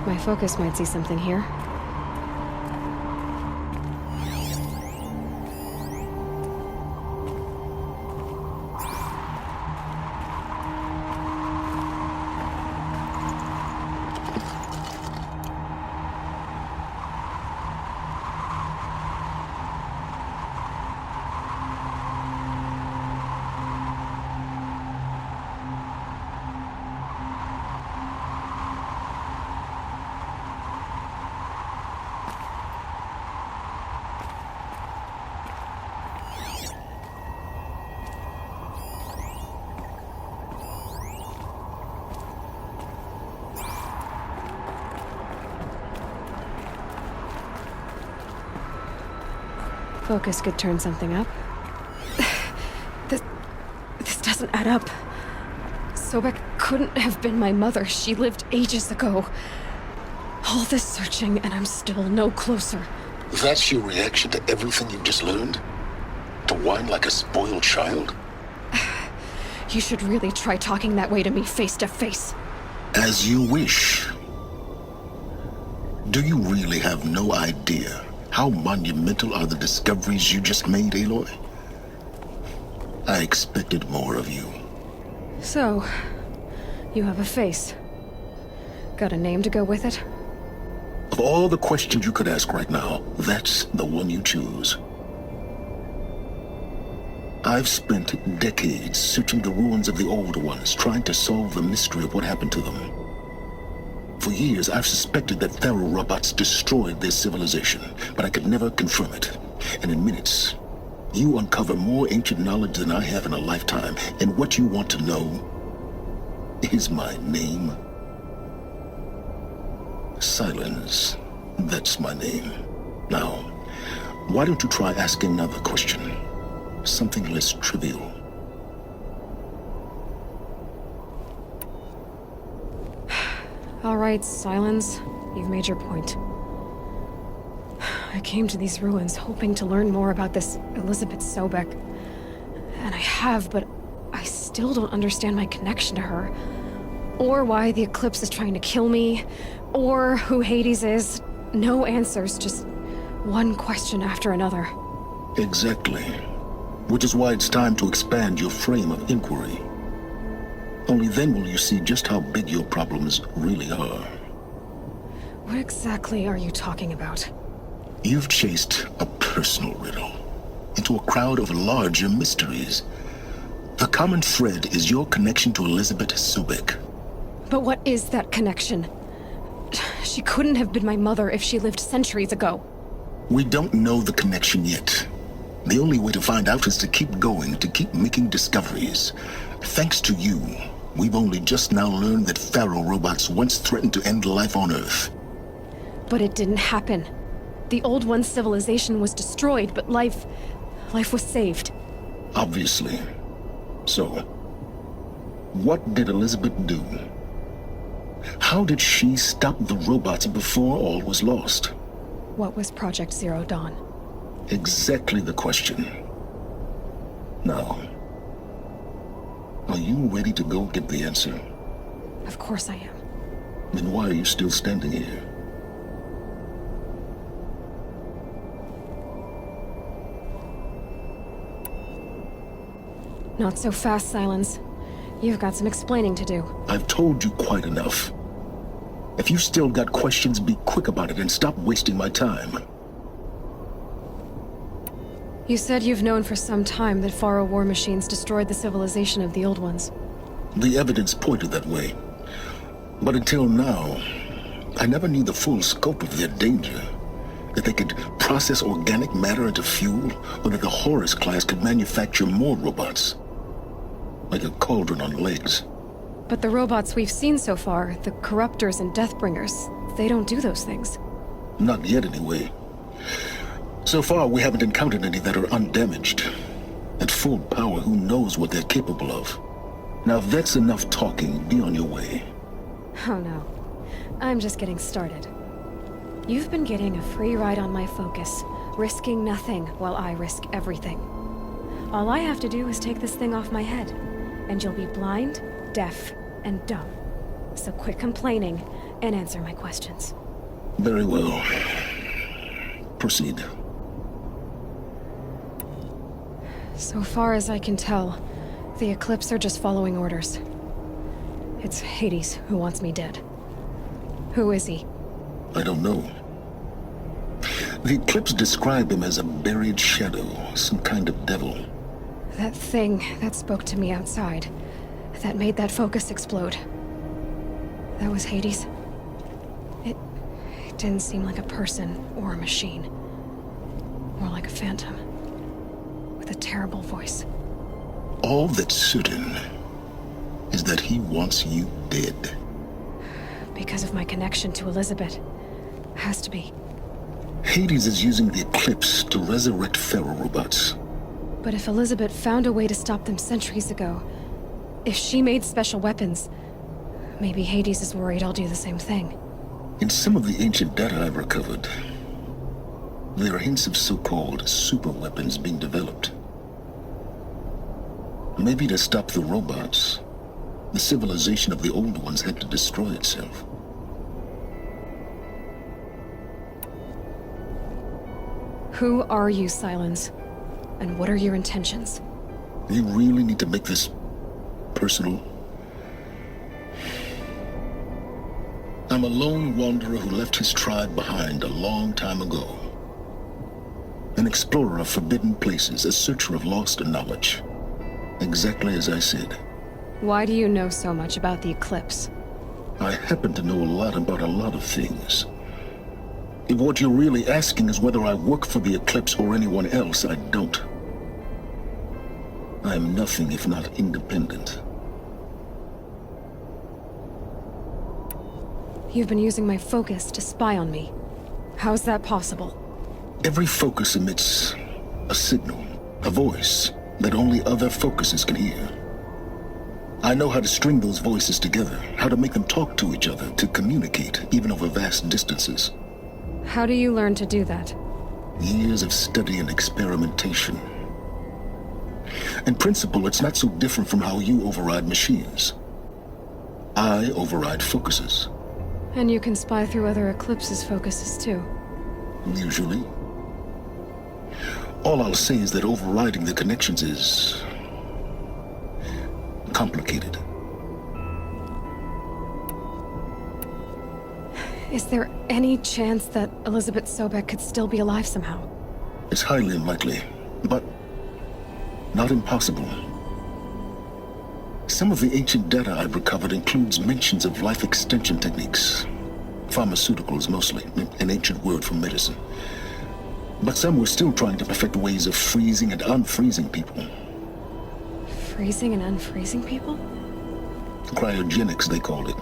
My focus might see something here. Focus could turn something up. This doesn't add up. Sobek couldn't have been my mother. She lived ages ago. All this searching, and I'm still no closer. That's your reaction to everything you've just learned? To whine like a spoiled child? You should really try talking that way to me face to face. As you wish. Do you really have no idea how monumental are the discoveries you just made, Aloy? I expected more of you. So, you have a face. Got a name to go with it? Of all the questions you could ask right now, that's the one you choose. I've spent decades searching the ruins of the older ones, trying to solve the mystery of what happened to them. For years, I've suspected that Pharaoh robots destroyed their civilization, but I could never confirm it. And in minutes, you uncover more ancient knowledge than I have in a lifetime, and what you want to know is my name. Silence. That's my name. Now, why don't you try asking another question? Something less trivial. All right, Silence. You've made your point. I came to these ruins hoping to learn more about this Elizabeth Sobek. And I have, but I still don't understand my connection to her. Or why the Eclipse is trying to kill me. Or who Hades is. No answers, just one question after another. Exactly. Which is why it's time to expand your frame of inquiry. Only then will you see just how big your problems really are. What exactly are you talking about? You've chased a personal riddle into a crowd of larger mysteries. The common thread is your connection to Elizabeth Sobek. But what is that connection? She couldn't have been my mother if she lived centuries ago. We don't know the connection yet. The only way to find out is to keep going, to keep making discoveries. Thanks to you, we've only just now learned that Pharaoh robots once threatened to end life on Earth. But it didn't happen. The Old One's civilization was destroyed, but life was saved. Obviously. So, what did Elizabeth do? How did she stop the robots before all was lost? What was Project Zero Dawn? Exactly the question. Now, are you ready to go get the answer? Of course I am. Then why are you still standing here? Not so fast, Silence. You've got some explaining to do. I've told you quite enough. If you've still got questions, be quick about it and stop wasting my time. You said you've known for some time that Pharaoh war machines destroyed the civilization of the Old Ones. The evidence pointed that way. But until now, I never knew the full scope of their danger. That they could process organic matter into fuel, or that the Horus class could manufacture more robots. Like a cauldron on legs. But the robots we've seen so far, the Corruptors and Deathbringers, they don't do those things. Not yet, anyway. So far, we haven't encountered any that are undamaged. At full power, who knows what they're capable of? Now, if that's enough talking, be on your way. Oh no. I'm just getting started. You've been getting a free ride on my focus, risking nothing while I risk everything. All I have to do is take this thing off my head, and you'll be blind, deaf, and dumb. So quit complaining, and answer my questions. Very well. Proceed. So far as I can tell, the Eclipse are just following orders. It's Hades who wants me dead. Who is he? I don't know. The Eclipse describe him as a buried shadow, some kind of devil. That thing that spoke to me outside, that made that focus explode. That was Hades? It didn't seem like a person or a machine. More like a phantom. With a terrible voice. All that's certain is that he wants you dead. Because of my connection to Elizabeth. Has to be. Hades is using the Eclipse to resurrect ferro-robots. But if Elizabeth found a way to stop them centuries ago, if she made special weapons, maybe Hades is worried I'll do the same thing. In some of the ancient data I've recovered, there are hints of so-called super weapons being developed. Maybe to stop the robots, the civilization of the old ones had to destroy itself. Who are you, Silence? And what are your intentions? You really need to make this personal? I'm a lone wanderer who left his tribe behind a long time ago. An explorer of forbidden places, a searcher of lost knowledge. Exactly as I said. Why do you know so much about the Eclipse? I happen to know a lot about a lot of things. If what you're really asking is whether I work for the Eclipse or anyone else, I don't. I am nothing if not independent. You've been using my focus to spy on me. How's that possible? Every focus emits a signal, a voice, that only other focuses can hear. I know how to string those voices together, how to make them talk to each other, to communicate, even over vast distances. How do you learn to do that? Years of study and experimentation. In principle, it's not so different from how you override machines. I override focuses. And you can spy through other Eclipse's focuses too. Usually. All I'll say is that overriding the connections is complicated. Is there any chance that Elizabeth Sobek could still be alive somehow? It's highly unlikely, but not impossible. Some of the ancient data I've recovered includes mentions of life extension techniques. Pharmaceuticals mostly, an ancient word for medicine. But some were still trying to perfect ways of freezing and unfreezing people. Freezing and unfreezing people? Cryogenics, they called it.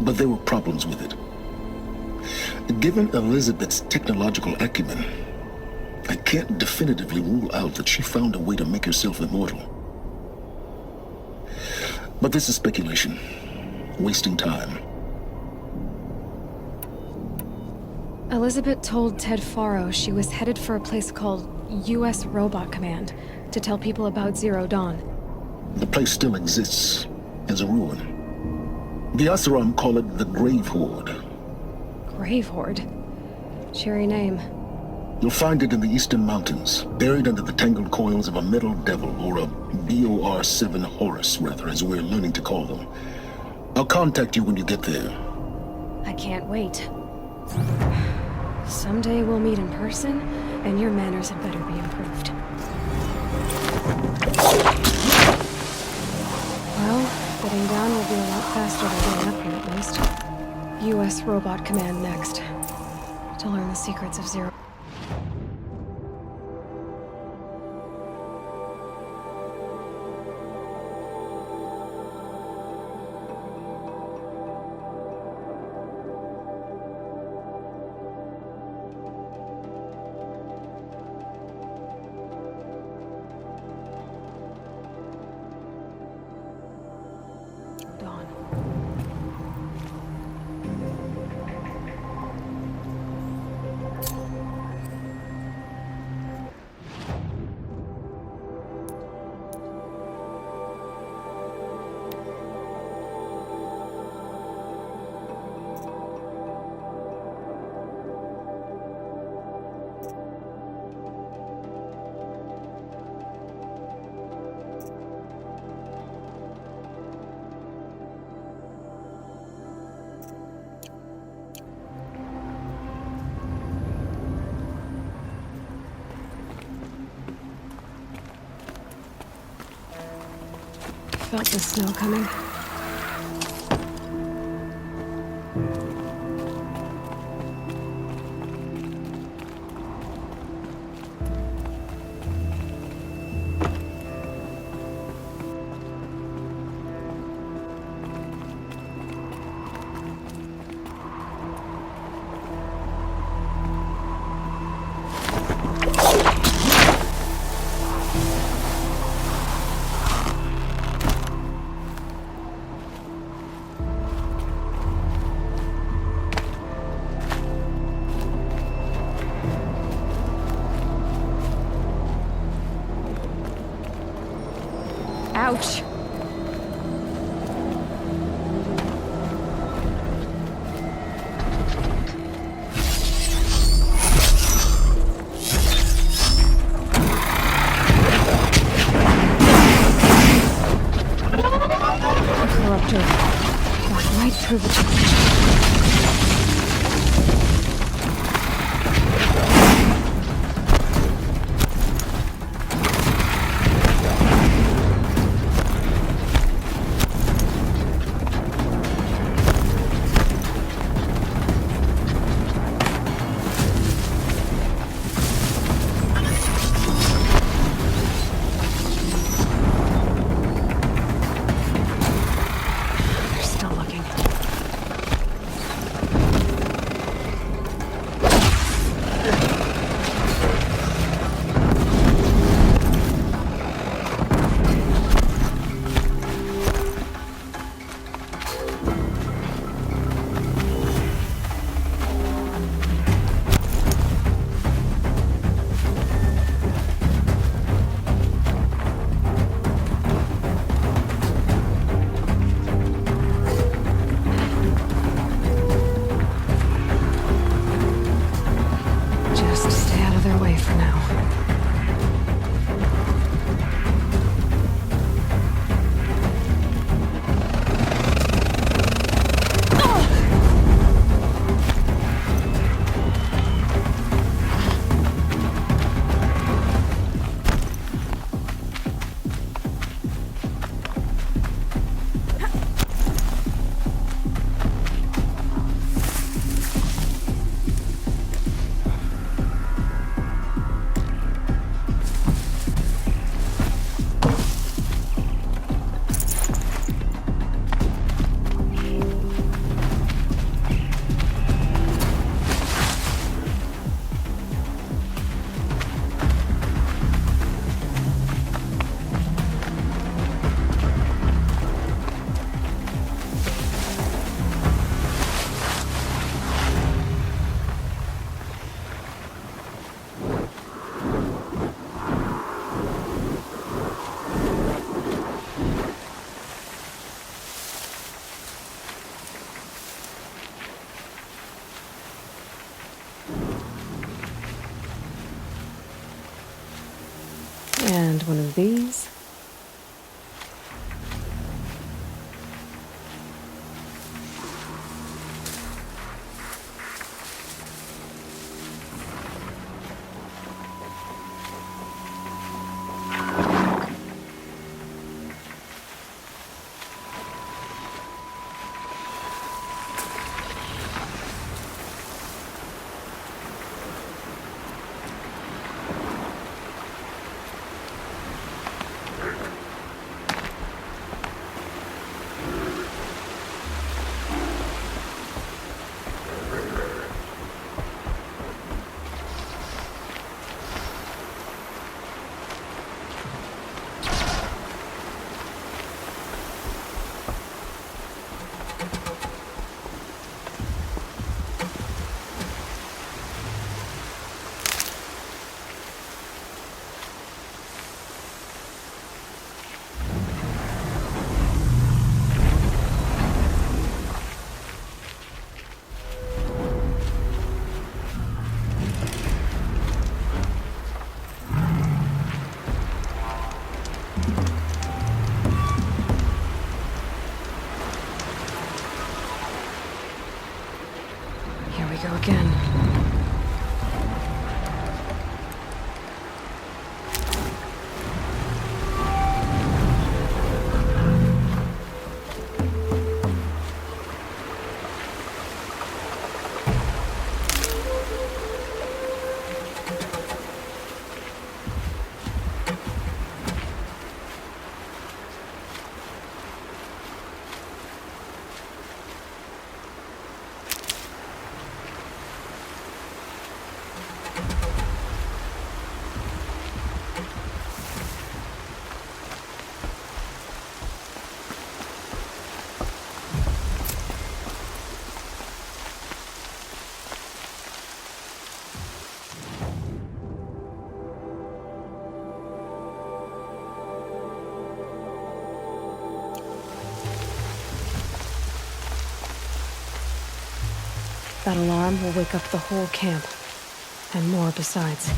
But there were problems with it. Given Elizabeth's technological acumen, I can't definitively rule out that she found a way to make herself immortal. But this is speculation. Wasting time. Elizabeth told Ted Faro she was headed for a place called U.S. Robot Command to tell people about Zero Dawn. The place still exists as a ruin. The Asaram call it the Grave Horde. Grave Horde? Cheery name. You'll find it in the Eastern Mountains, buried under the tangled coils of a metal devil, or a BOR-7 Horus, rather, as we're learning to call them. I'll contact you when you get there. I can't wait. Someday we'll meet in person, and your manners had better be improved. Well, getting down will be a lot faster than getting up here, at least. U.S. Robot Command next. To learn the secrets of Zero. Dawn. felt the snow coming. Ouch! Corruptor. Got right through the charge. They're still looking. Just stay out of their way for now. And one of these. Here we go again. That alarm will wake up the whole camp. And more besides.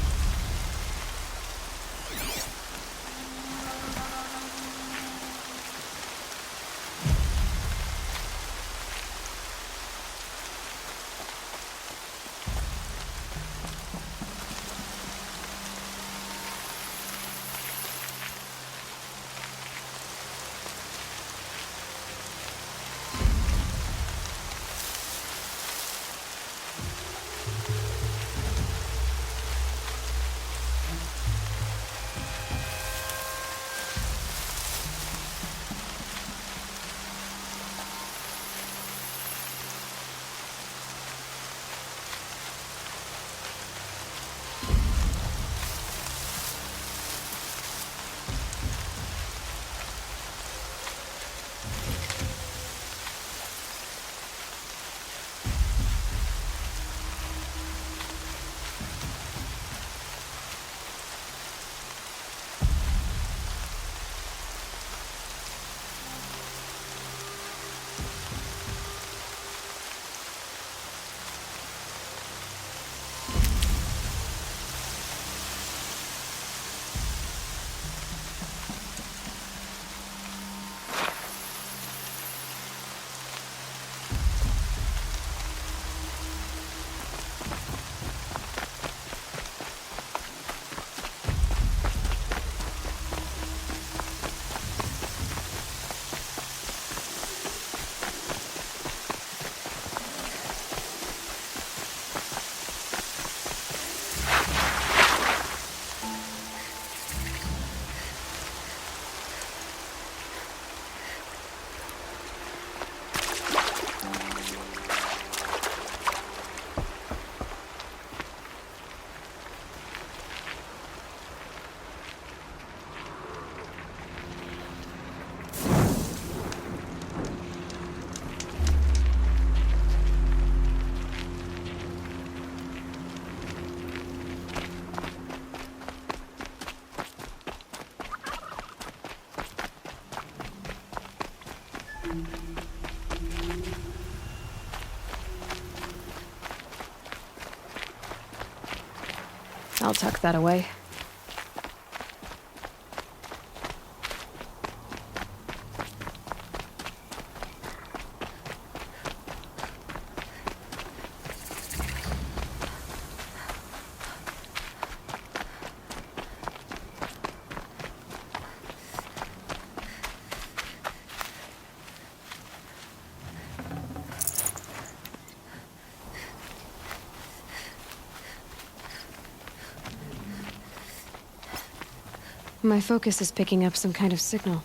I'll tuck that away. My focus is picking up some kind of signal.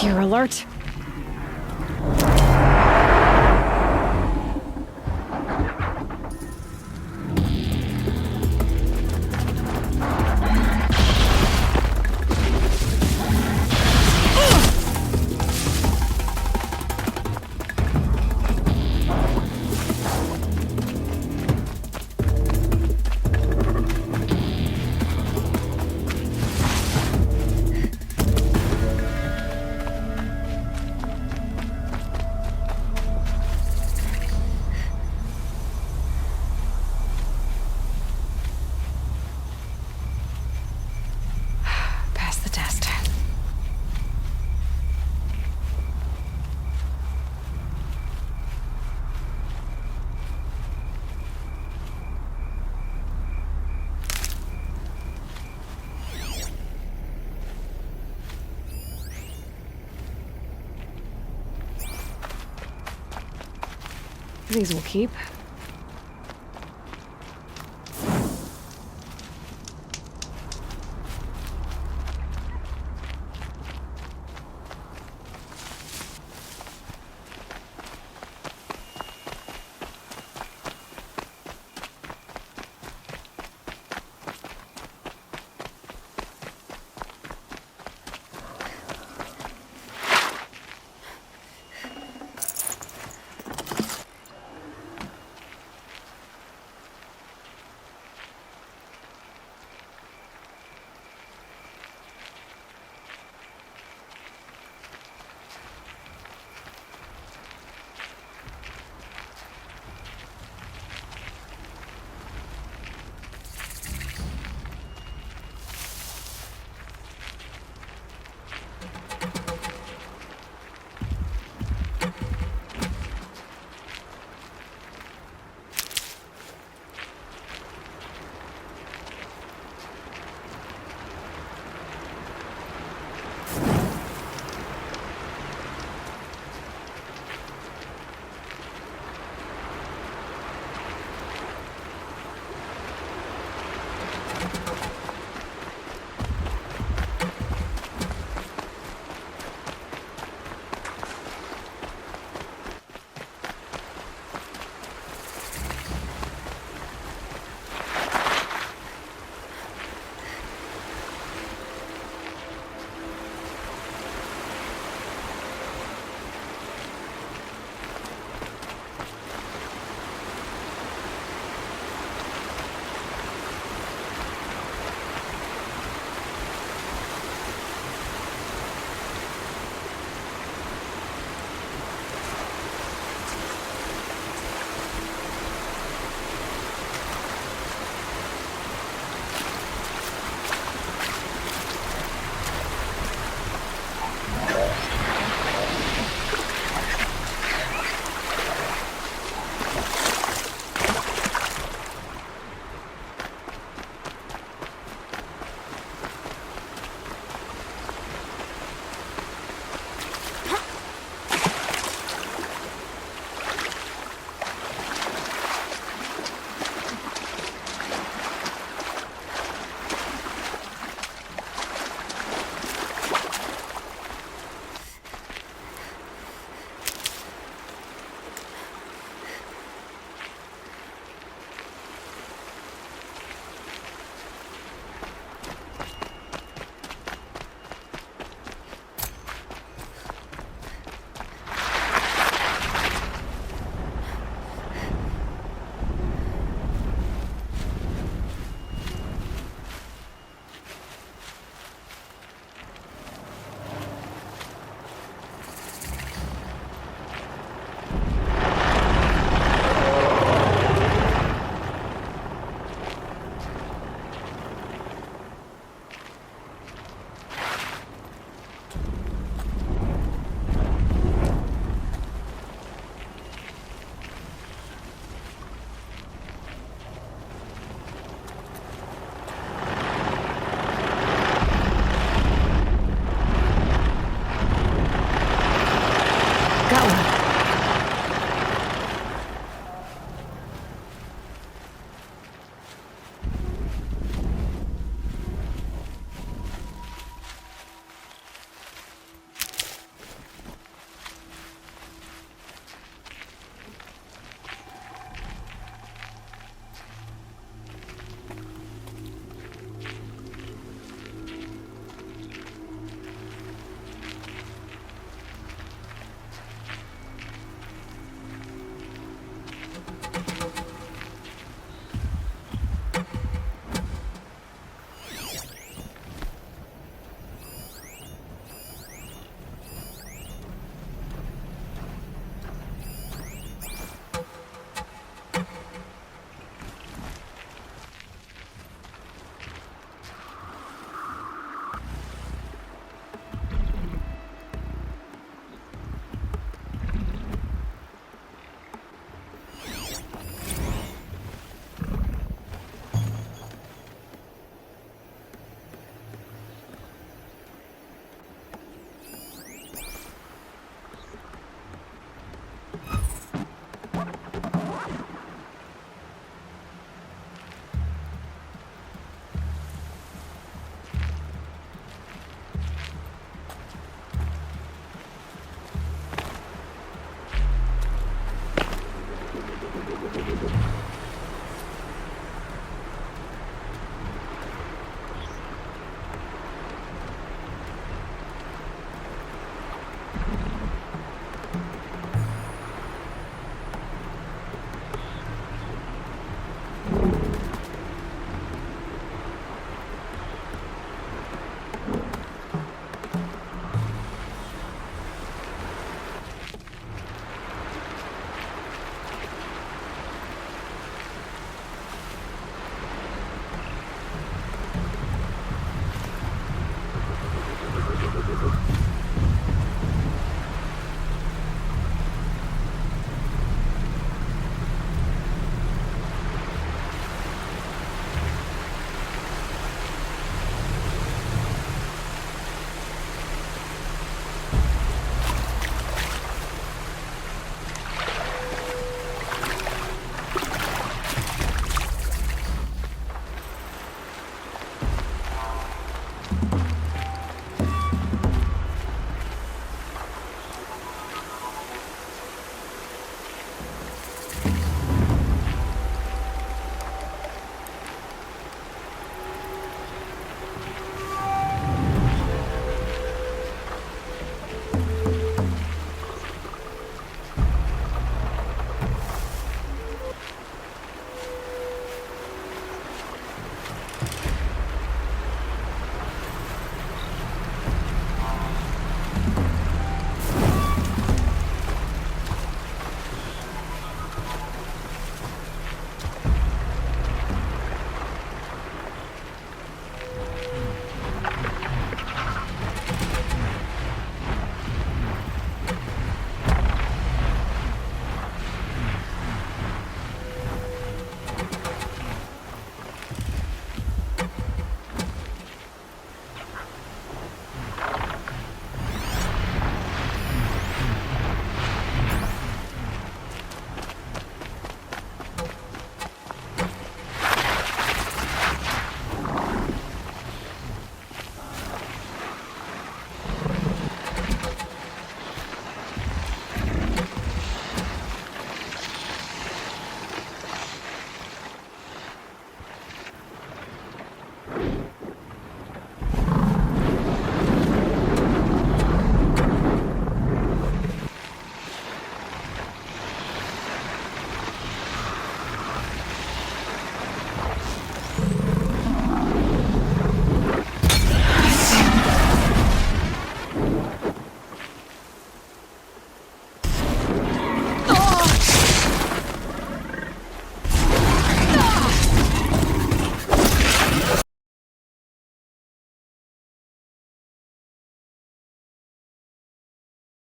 You're alert. These will keep.